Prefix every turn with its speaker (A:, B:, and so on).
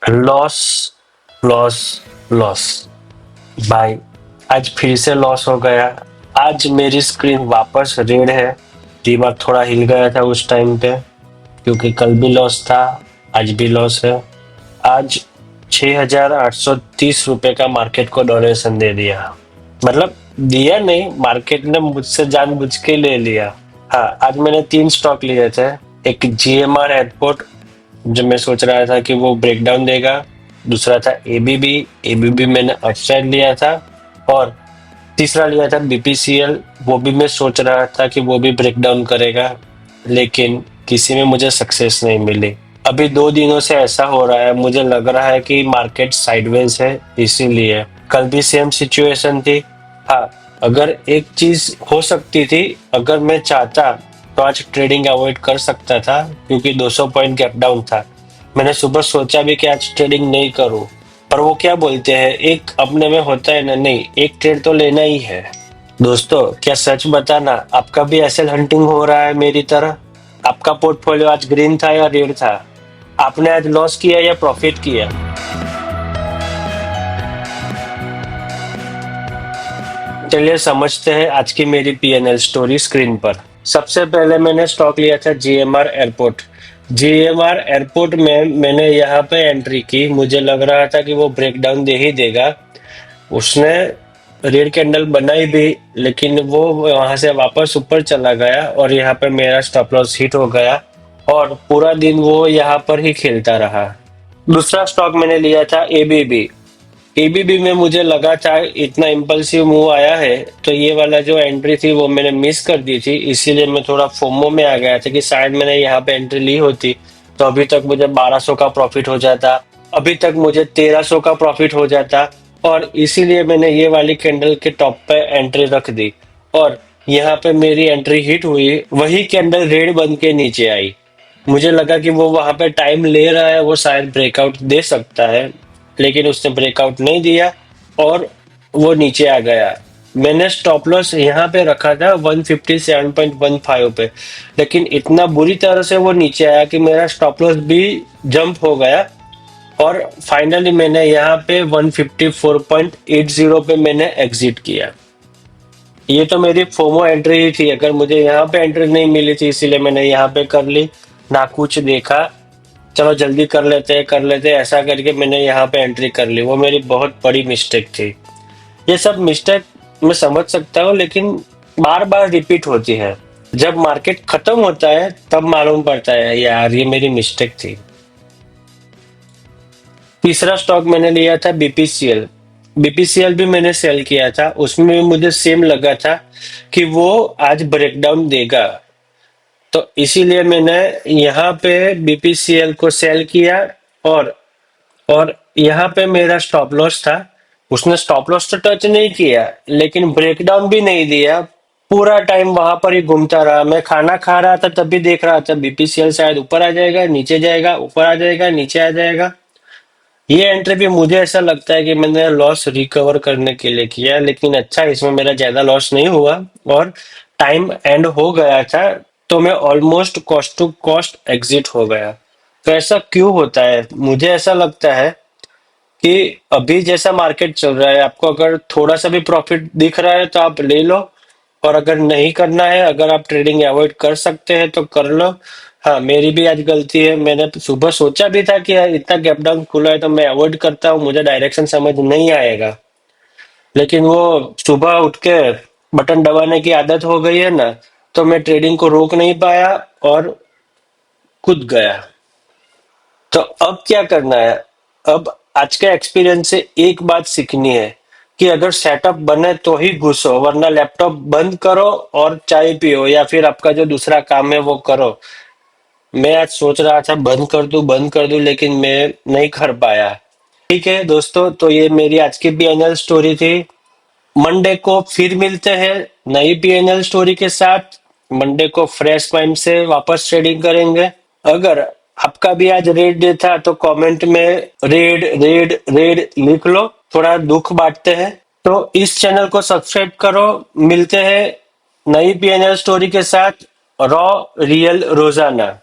A: Loss, loss, loss. भाई, आज फिर से लॉस हो गया। आज मेरी स्क्रीन वापस रेड है। दिमाग थोड़ा हिल गया था उस टाइम पे, क्योंकि कल भी लॉस था, आज भी लॉस है। आज 6,830 रुपए का मार्केट को डोनेशन दे दिया। मतलब दिया नहीं, मार्केट ने मुझसे जानबूझ के ले लिया। हाँ, आज मैंने 3 स्टॉक लिए थे। एक जीएमआर एयरपोर्ट, जो मैं सोच रहा था कि वो ब्रेकडाउन देगा। दूसरा था एबीबी, एबीबी मैंने अपसाइड लिया था। और तीसरा लिया था बीपीसीएल, वो भी मैं सोच रहा था कि वो भी ब्रेकडाउन करेगा, लेकिन किसी में मुझे सक्सेस नहीं मिली। अभी 2 दिनों से ऐसा हो रहा है, मुझे लग रहा है कि मार्केट साइडवेज है, इसीलिए। कल भी सेम सिचुएशन थी। हाँ, अगर एक चीज हो सकती थी, अगर मैं चाहता तो आज ट्रेडिंग अवॉइड कर सकता था, क्योंकि 200 पॉइंट गैप डाउन था। मैंने सुबह सोचा भी कि आज ट्रेडिंग नहीं करूं, पर वो क्या बोलते हैं, एक अपने में होता है ना, नहीं एक ट्रेड तो लेना ही है। दोस्तों, क्या सच बताना, आपका भी एसएल हंटिंग हो रहा है मेरी तरह? आपका पोर्टफोलियो आज ग्रीन था या रेड था? आपने आज लॉस किया या प्रॉफिट किया? चलिए समझते हैं आज की मेरी पीएनएल स्टोरी स्क्रीन पर। सबसे पहले मैंने स्टॉक लिया था जीएमआर एयरपोर्ट। जीएमआर एयरपोर्ट में मैंने यहाँ पे एंट्री की, मुझे लग रहा था कि वो ब्रेकडाउन दे ही देगा। उसने रेड कैंडल बनाई भी, लेकिन वो वहां से वापस ऊपर चला गया और यहाँ पे मेरा स्टॉप लॉस हिट हो गया, और पूरा दिन वो यहाँ पर ही खेलता रहा। दूसरा स्टॉक मैंने लिया था एबीबी। एबीबी में मुझे लगा था इतना इम्पल्सिव मूव आया है, तो ये वाला जो एंट्री थी वो मैंने मिस कर दी थी, इसीलिए मैं थोड़ा फोमो में आ गया था कि शायद मैंने यहाँ पे एंट्री ली होती तो अभी तक मुझे 1200 का प्रॉफिट हो जाता, अभी तक मुझे 1300 का प्रॉफिट हो जाता। और इसीलिए मैंने ये वाली कैंडल के टॉप पे एंट्री रख दी, और यहाँ पे मेरी एंट्री हिट हुई, वही कैंडल रेड बन के नीचे आई। मुझे लगा कि वो वहां पे टाइम ले रहा है, वो शायद ब्रेकआउट दे सकता है, लेकिन उसने ब्रेकआउट नहीं दिया और वो नीचे आ गया। मैंने स्टॉप लॉस यहाँ पे रखा था 157.15 पे, लेकिन इतना बुरी तरह से वो नीचे आया कि मेरा स्टॉप लॉस भी जंप हो गया, और फाइनली मैंने यहाँ पे 154.80 पे मैंने एग्जिट किया। ये तो मेरी फोमो एंट्री ही थी, अगर मुझे यहाँ पे एंट्री नहीं मिली थी इसीलिए मैंने यहाँ पे कर ली, ना कुछ देखा, चलो जल्दी कर लेते हैं, ऐसा करके मैंने यहाँ पे एंट्री कर ली। वो मेरी बहुत बड़ी मिस्टेक थी। ये सब मिस्टेक मैं समझ सकता हूँ, लेकिन बार बार रिपीट होती है। जब मार्केट खत्म होता है तब मालूम पड़ता है यार ये मेरी मिस्टेक थी। तीसरा स्टॉक मैंने लिया था बीपीसीएल। बीपीसीएल भी मैंने सेल किया था, उसमें भी मुझे सेम लगा था कि वो आज ब्रेकडाउन देगा, तो इसीलिए मैंने यहाँ पे बीपीसीएल को सेल किया। और और यहाँ पे मेरा स्टॉप लॉस था, उसने स्टॉप लॉस तो टच नहीं किया, लेकिन ब्रेकडाउन भी नहीं दिया। पूरा टाइम वहां पर ही घूमता रहा। मैं खाना खा रहा था तब भी देख रहा था बीपीसीएल शायद ऊपर आ जाएगा, नीचे जाएगा, ऊपर आ जाएगा, नीचे आ जाएगा। ये एंट्री भी मुझे ऐसा लगता है कि मैंने लॉस रिकवर करने के लिए किया, लेकिन अच्छा इसमें मेरा ज्यादा लॉस नहीं हुआ, और टाइम एंड हो गया था, तो मैं almost cost to cost exit हो गया। तो ऐसा क्यों होता है? मुझे ऐसा लगता है कि अभी जैसा मार्केट चल रहा है, आपको अगर थोड़ा सा भी प्रॉफिट दिख रहा है तो आप ले लो, और अगर नहीं करना है, अगर आप ट्रेडिंग अवॉइड कर सकते हैं तो कर लो। हाँ, मेरी भी आज गलती है, मैंने सुबह सोचा भी था कि यार इतना गैप डाउन खुला है तो मैं अवॉइड करता हूँ, मुझे डायरेक्शन समझ नहीं आएगा, लेकिन वो सुबह उठ के बटन दबाने की आदत हो गई है ना, तो मैं ट्रेडिंग को रोक नहीं पाया और कूद गया। तो अब क्या करना है? अब आज के एक्सपीरियंस से एक बात सीखनी है कि अगर सेटअप बने तो ही घुसो, वरना लैपटॉप बंद करो और चाय पियो, या फिर आपका जो दूसरा काम है वो करो। मैं आज सोच रहा था बंद कर दूं, लेकिन मैं नहीं कर पाया। ठीक है दोस्तों, तो ये मेरी आज की पीएनएल स्टोरी थी। मंडे को फिर मिलते हैं नई पीएनएल स्टोरी के साथ। मंडे को फ्रेश माइंड से वापस ट्रेडिंग करेंगे। अगर आपका भी आज रेड डे था तो कमेंट में रेड रेड रेड लिख लो, थोड़ा दुख बांटते हैं। तो इस चैनल को सब्सक्राइब करो। मिलते हैं नई पीएनएल स्टोरी के साथ। रॉ रियल रोजाना।